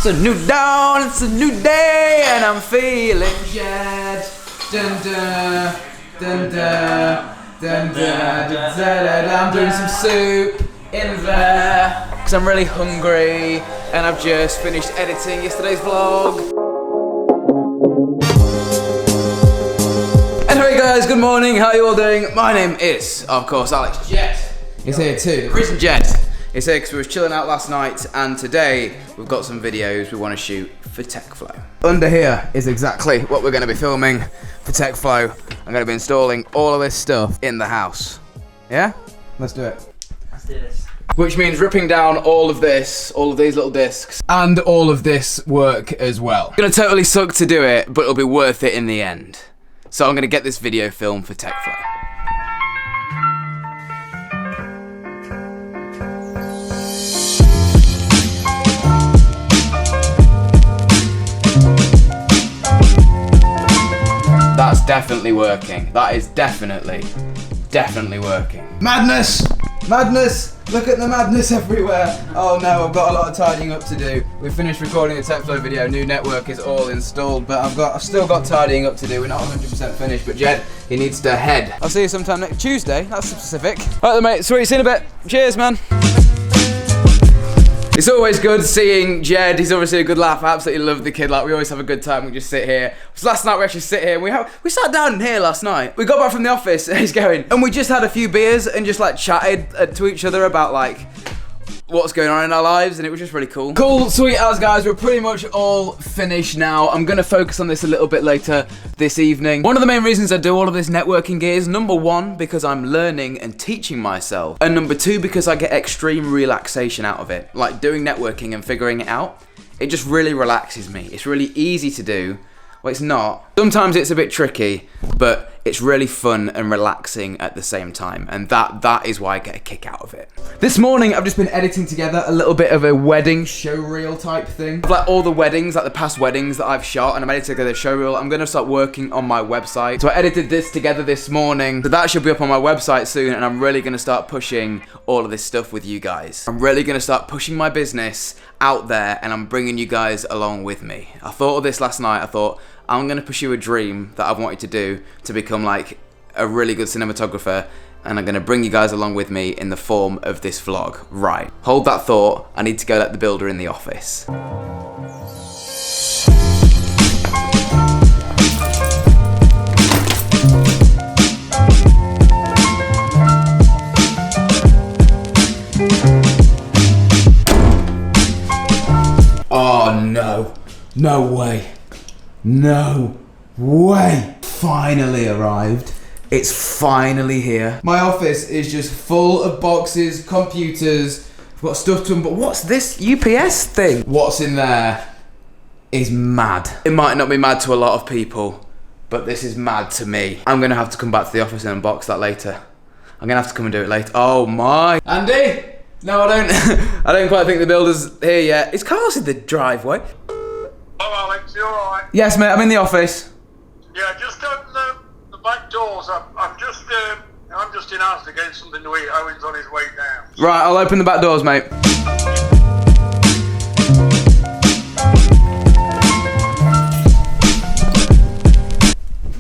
a new dawn, it's a new day, and I'm feeling Jed. Dun dun, dun dun, dun dun, dun dun. I'm doing some soup in there, because I'm really hungry, and I've just finished editing yesterday's vlog. And hey guys, good morning, how are you all doing? My name is, of course, Alex. Jed is here too. The reason Jed is here because we were chilling out last night, and today we've got some videos we want to shoot for TechFlow. Under here is exactly what we're going to be filming for TechFlow. I'm going to be installing all of this stuff in the house. Yeah? Let's do it. Let's do this. Which means ripping down all of this, all of these little discs, and all of this work as well. It's going to totally suck to do it, but it'll be worth it in the end. So I'm going to get this video filmed for TechFlow. That's definitely working. That is definitely working. Madness! Madness! Look at the madness everywhere. Oh no, I've got a lot of tidying up to do. We've finished recording the TechFlow video. New network is all installed, but I've still got tidying up to do. We're not 100% finished, but Jed, he needs to head. I'll see you sometime next Tuesday. That's specific. All right then, mate. Sweet. See you in a bit. Cheers, man. It's always good seeing Jed. He's obviously a good laugh. I absolutely love the kid. Like, we always have a good time. We just sit here. So last night we actually sit here. And we sat down in here last night. We got back from the office and he's going, and we just had a few beers and just like chatted to each other about like what's going on in our lives, and it was just really cool. Cool, sweet as guys, we're pretty much all finished now. I'm gonna focus on this a little bit later this evening. One of the main reasons I do all of this networking gear is number one, because I'm learning and teaching myself, and number two, because I get extreme relaxation out of it. Like doing networking and figuring it out, it just really relaxes me. It's really easy to do. Well, it's not. Sometimes it's a bit tricky, but it's really fun and relaxing at the same time, and that is why I get a kick out of it. This morning, I've just been editing together a little bit of a wedding showreel type thing. Like all the weddings, like the past weddings that I've shot, and I'm editing together a showreel. I'm gonna start working on my website. So I edited this together this morning, so that should be up on my website soon, and I'm really gonna start pushing all of this stuff with you guys. I'm really gonna start pushing my business out there, and I'm bringing you guys along with me. I thought of this last night. I thought, I'm gonna pursue a dream that I've wanted to do, to become like a really good cinematographer, and I'm gonna bring you guys along with me in the form of this vlog. Right, hold that thought. I need to go let the builder in the office. Oh no, no way. No way! Finally arrived. It's finally here. My office is just full of boxes, computers. I've got stuff to them, but what's this UPS thing? What's in there is mad. It might not be mad to a lot of people, but this is mad to me. I'm gonna have to come back to the office and unbox that later. I'm gonna have to come and do it later. Oh my. Andy? No, I don't. I don't quite think the builder's here yet. Is Carlos in the driveway? Hello Alex, you alright? Yes mate, I'm in the office. Yeah, just open the back doors. I'm just in house to get something to eat. Owen's on his way down. Right, I'll open the back doors, mate.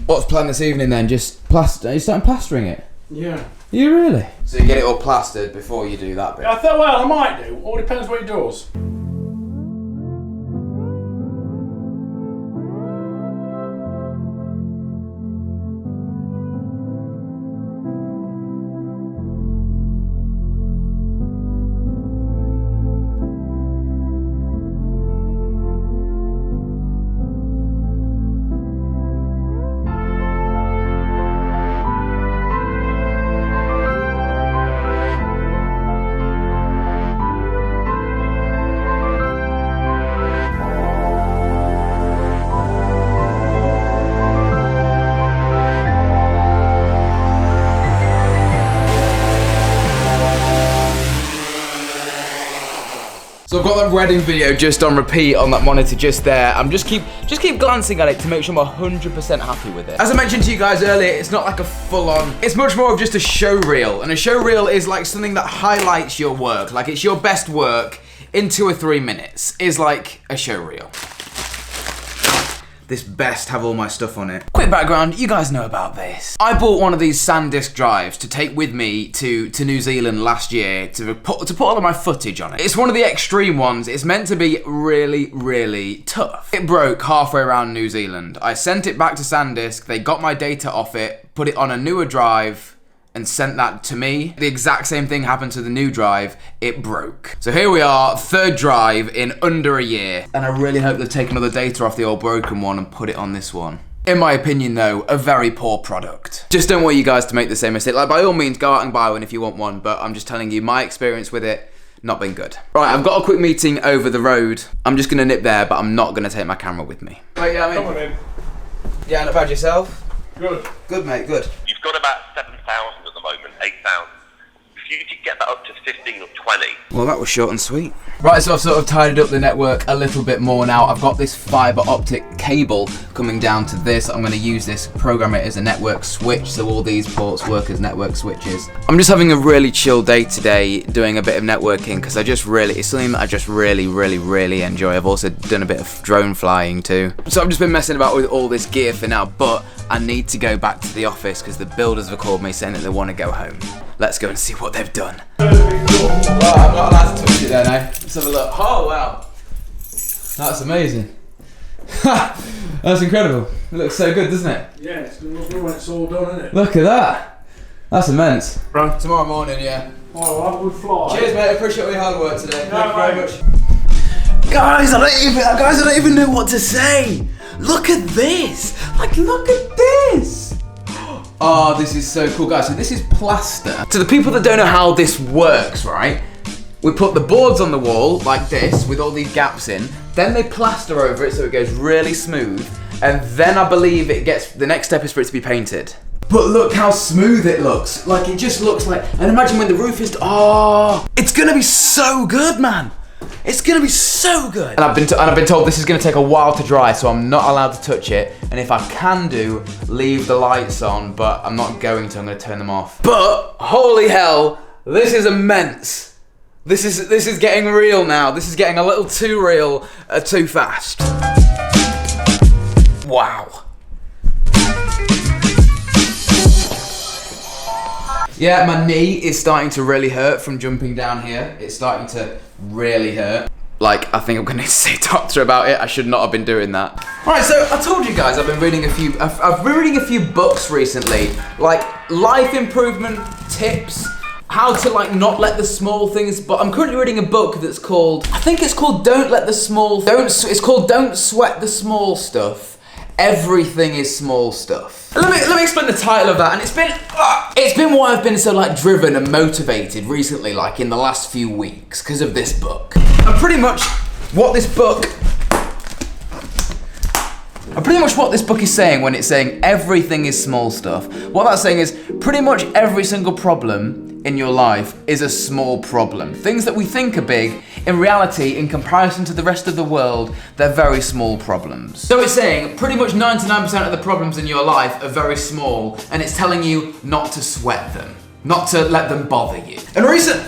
What's planned this evening then? Just plaster? Are you starting plastering it? Yeah. Are you really? So you get it all plastered before you do that bit? I thought, well, I might do. All depends what he does. So I've got that wedding video just on repeat on that monitor just there. I'm just keep glancing at it to make sure I'm 100% happy with it. As I mentioned to you guys earlier, it's not like a full-on, it's much more of just a show reel. And a show reel is like something that highlights your work. Like it's your best work in 2 or 3 minutes is like a show reel. This best have all my stuff on it. Quick background, you guys know about this. I bought one of these SanDisk drives to take with me to New Zealand last year to put all of my footage on it. It's one of the extreme ones. It's meant to be really, really tough. It broke halfway around New Zealand. I sent it back to SanDisk, they got my data off it, put it on a newer drive, and sent that to me. The exact same thing happened to the new drive. It broke. So here we are, 3rd drive in under a year. And I really hope they've taken all the data off the old broken one and put it on this one. In my opinion though, a very poor product. Just don't want you guys to make the same mistake. Like, by all means, go out and buy one if you want one, but I'm just telling you, my experience with it, not been good. Right, I've got a quick meeting over the road. I'm just gonna nip there, but I'm not gonna take my camera with me. Wait, yeah, Come on in. Yeah, not bad yourself? Good. Good, mate, good. You've got about 7,000 at the moment, 8,000. If you could get that up to 15 or 20. Well, that was short and sweet. Right, so I've sort of tidied up the network a little bit more now. I've got this fiber optic cable coming down to this. I'm going to use this, program it as a network switch, so all these ports work as network switches. I'm just having a really chill day today, doing a bit of networking, because it's something that I just really, really, really enjoy. I've also done a bit of drone flying too. So I've just been messing about with all this gear for now, but I need to go back to the office because the builders have called me saying that they want to go home. Let's go and see what they've done. Well, I'm not allowed to touch it then, eh? Let's have a look. Oh, wow. That's amazing. That's incredible. It looks so good, doesn't it? Yeah, it's going to look good when it's all done, isn't it? Look at that. That's immense. Right. Tomorrow morning, yeah. Oh, that would fly. Cheers, mate. I appreciate all your hard work today. No, Thank you very mate. much. Guys, I don't even know what to say. Look at this. Like, look at this. Oh, this is so cool, guys. So this is plaster. To the people that don't know how this works, right? We put the boards on the wall like this with all these gaps in. Then they plaster over it so it goes really smooth. And then I believe the next step is for it to be painted. But look how smooth it looks. Like, it just looks like, and imagine when the roof is, it's gonna be so good, man. It's gonna be so good. And I've been told this is gonna take a while to dry, so I'm not allowed to touch it. And if I can leave the lights on, but I'm not going to, I'm gonna turn them off. But, holy hell, this is immense. This is getting real now. This is getting a little too real, too fast. Wow. Yeah, my knee is starting to really hurt from jumping down here. It's starting to really hurt. Like, I think I'm gonna need to see a doctor about it. I should not have been doing that. Right, so I told you guys I've been reading I've been reading a few books recently, like life improvement tips, how to like not let the small things, but I'm currently reading a book that's called, I think it's called Don't Sweat the Small Stuff. Everything is small stuff. Let me explain the title of that, and it's been why I've been so like driven and motivated recently, like in the last few weeks, because of this book. And pretty much what this book is saying when it's saying everything is small stuff, what that's saying is pretty much every single problem in your life is a small problem. Things that we think are big, in reality, in comparison to the rest of the world, they're very small problems. So it's saying pretty much 99% of the problems in your life are very small, and it's telling you not to sweat them, not to let them bother you. And recently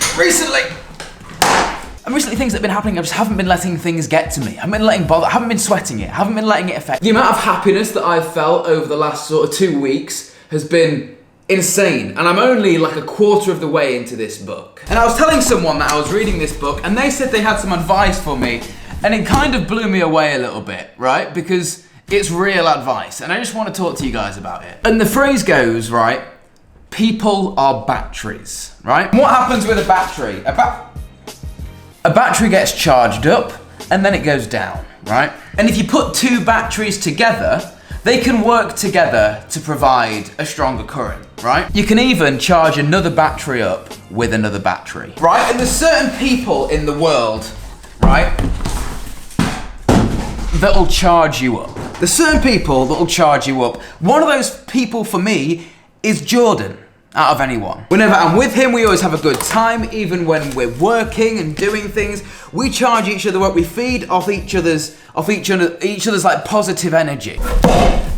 things that have been happening, I just haven't been letting things get to me. I haven't been sweating it, I haven't been letting it affect. The amount of happiness that I've felt over the last sort of 2 weeks has been insane, and I'm only like a quarter of the way into this book. And I was telling someone that I was reading this book, and they said they had some advice for me, and it kind of blew me away a little bit, right? Because it's real advice, and I just want to talk to you guys about it. And the phrase goes, right, people are batteries, right? What happens with a battery? A battery gets charged up, and then it goes down, right? And if you put 2 batteries together, they can work together to provide a stronger current, right? You can even charge another battery up with another battery, right? And there's certain people in the world, right, that'll charge you up. There's certain people that'll charge you up. One of those people for me is Jordan, out of anyone. Whenever I'm with him, we always have a good time, even when we're working and doing things. We charge each other up, we feed off each other's like positive energy.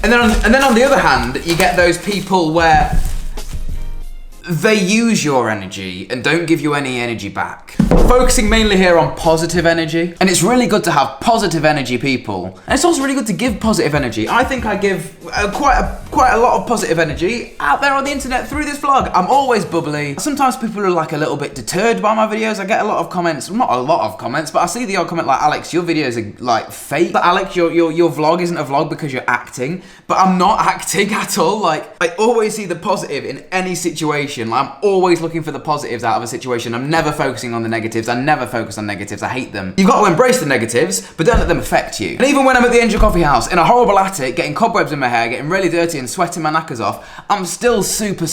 And then on the other hand, you get those people where they use your energy and don't give you any energy back. Focusing mainly here on positive energy, and it's really good to have positive energy people, and it's also really good to give positive energy. I think I give quite a lot of positive energy out there on the internet through this vlog. I'm always bubbly. Sometimes people are like a little bit deterred by my videos. I get a lot of comments, not a lot of comments, but I see the odd comment like, Alex, your videos are like fake. But Alex, your vlog isn't a vlog because you're acting. But I'm not acting at all. Like, I always see the positive in any situation. Like, I'm always looking for the positives out of a situation. I'm never focusing on the negatives. I never focus on negatives. I hate them. You've got to embrace the negatives, but don't let them affect you. And even when I'm at the Angel Coffee House in a horrible attic, getting cobwebs in my hair, getting really dirty and sweating my knackers off, I'm still super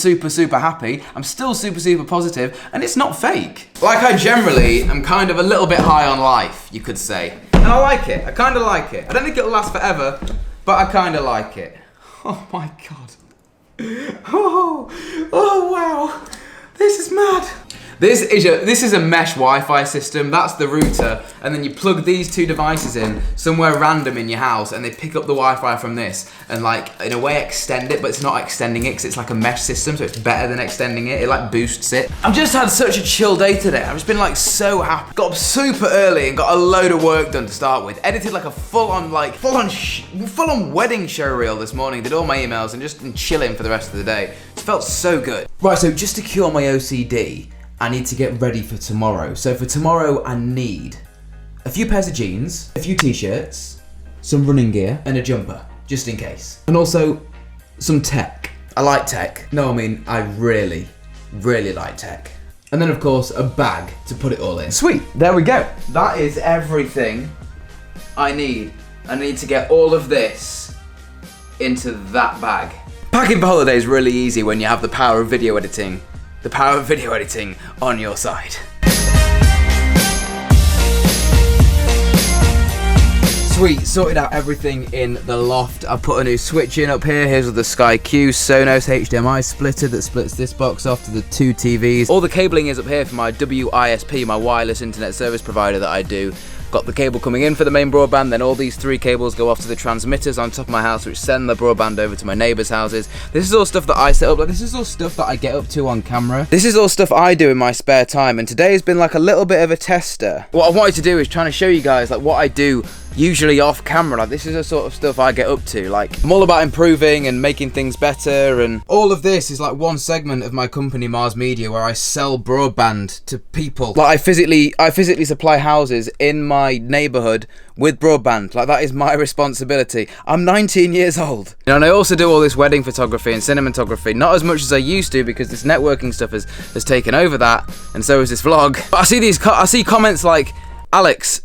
happy. I'm still super positive, and it's not fake. Like, I generally am kind of a little bit high on life, you could say. And I like it. I kind of like it. I don't think it'll last forever, but I kind of like it. Oh my God. Oh wow. This is mad. This is a mesh Wi-Fi system. That's the router, and then you plug these two devices in somewhere random in your house, and they pick up the Wi-Fi from this and, like, in a way extend it, but it's not extending it because it's like a mesh system, so it's better than extending it. It like boosts it. I've just had such a chill day today. I've just been like so happy. Got up super early and got a load of work done to start with. Edited like a full on wedding show reel this morning. Did all my emails and just been chilling for the rest of the day. It felt so good. Right, so just to cure my OCD, I need to get ready for tomorrow. So for tomorrow, I need a few pairs of jeans, a few t-shirts, some running gear, and a jumper, just in case. And also, some tech. I like tech. No, I mean, I really like tech. And then, of course, a bag to put it all in. Sweet, there we go. That is everything I need. I need to get all of this into that bag. Packing for holiday is really easy when you have the power of video editing. The power of video editing on your side. Sweet, sorted out everything in the loft. I put a new switch in up here. Here's with the Sky Q Sonos HDMI splitter that splits this box off to the two TVs. All the cabling is up here for my WISP, my wireless internet service provider that I do. Got the cable coming in for the main broadband, then all these three cables go off to the transmitters on top of my house, which send the broadband over to my neighbours' houses. This is all stuff that I set up, like this is all stuff that I get up to on camera. This is all stuff I do in my spare time, and today has been like a little bit of a tester. What I wanted to do is trying to show you guys like what I do usually off camera. Like, this is the sort of stuff I get up to. Like, I'm all about improving and making things better, and all of this is like one segment of my company Mars Media where I sell broadband to people. Like, I physically supply houses in my neighborhood with broadband. Like, that is my responsibility. I'm 19 years old. You know, and I also do all this wedding photography and cinematography, not as much as I used to because this networking stuff has taken over that, and so has this vlog. But I see comments like, Alex,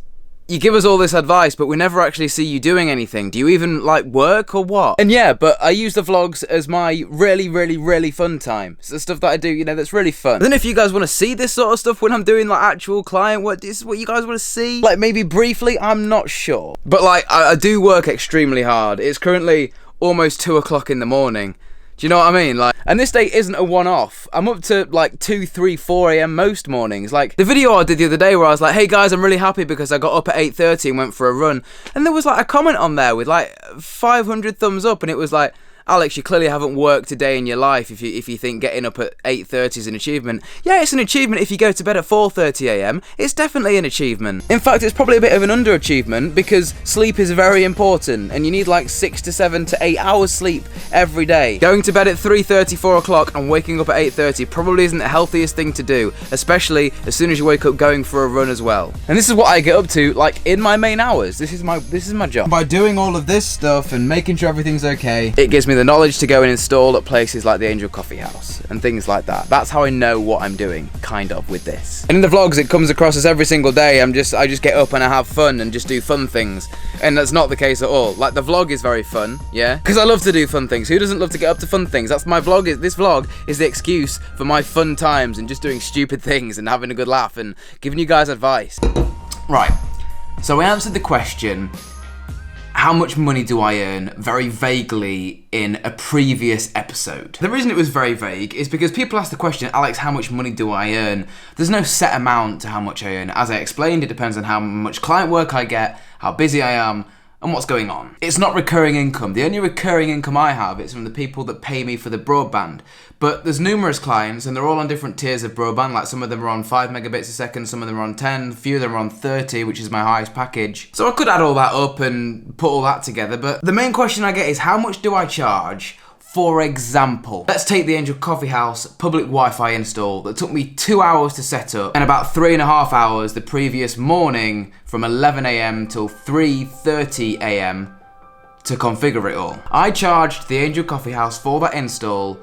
you give us all this advice, but we never actually see you doing anything. Do you even, like, work or what? And yeah, but I use the vlogs as my really fun time. It's the stuff that I do, you know, that's really fun. And then if you guys want to see this sort of stuff when I'm doing, like, actual client work, this is what you guys want to see? Like, maybe briefly? I'm not sure. But, like, I do work extremely hard. It's currently almost 2 o'clock in the morning. Do you know what I mean? Like, and this day isn't a one-off. I'm up to like 2, 3, 4 a.m. most mornings. Like, the video I did the other day where I was like, hey guys, I'm really happy because I got up at 8:30 and went for a run. And there was like a comment on there with like 500 thumbs up, and it was like, Alex, you clearly haven't worked a day in your life if you think getting up at 8:30 is an achievement. Yeah, it's an achievement if you go to bed at 4:30 a.m. It's definitely an achievement. In fact, it's probably a bit of an underachievement because sleep is very important and you need like 6 to 7 to 8 hours sleep every day. Going to bed at 3:30, 4 o'clock and waking up at 8:30 probably isn't the healthiest thing to do, especially as soon as you wake up going for a run as well. And this is what I get up to like in my main hours. This is my job. By doing all of this stuff and making sure everything's okay, it gives me the knowledge to go and install at places like the Angel Coffee House and things like that. That's how I know what I'm doing, kind of, with this. And in the vlogs, it comes across as every single day I just get up and I have fun and just do fun things. And that's not the case at all. Like, the vlog is very fun, yeah? Because I love to do fun things. Who doesn't love to get up to fun things? That's my vlog. This vlog is the excuse for my fun times and just doing stupid things and having a good laugh and giving you guys advice. Right, so I answered the question, how much money do I earn, very vaguely in a previous episode. The reason it was very vague is because people ask the question, Alex, how much money do I earn? There's no set amount to how much I earn. As I explained, it depends on how much client work I get, how busy I am, and what's going on. It's not recurring income. The only recurring income I have is from the people that pay me for the broadband. But there's numerous clients and they're all on different tiers of broadband. Like some of them are on 5 megabits a second, some of them are on 10, a few of them are on 30, which is my highest package. So I could add all that up and put all that together. But the main question I get is, how much do I charge? For example, let's take the Angel Coffee House public Wi-Fi install that took me 2 hours to set up and about 3.5 hours the previous morning from 11 AM till 3:30 AM to configure it all. I charged the Angel Coffee House for that install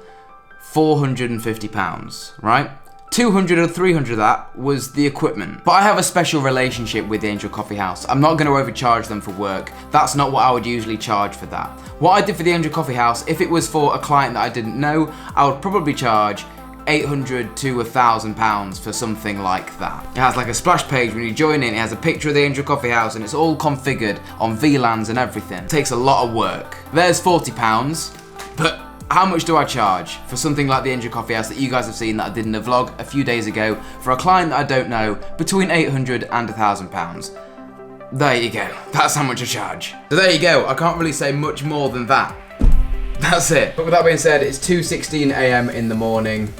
£450, right? 200 or 300 of that was the equipment. But I have a special relationship with the Angel Coffee House. I'm not going to overcharge them for work. That's not what I would usually charge for that. What I did for the Angel Coffee House, if it was for a client that I didn't know, I would probably charge £800 to £1,000 for something like that. It has like a splash page when you join in, it has a picture of the Angel Coffee House and it's all configured on VLANs and everything. It takes a lot of work. There's £40, but how much do I charge for something like the Angel Coffee House that you guys have seen that I did in a vlog a few days ago for a client that I don't know, between £800 and £1,000? There you go, that's how much I charge. So there you go, I can't really say much more than that. That's it. But with that being said, it's 2:16 AM in the morning.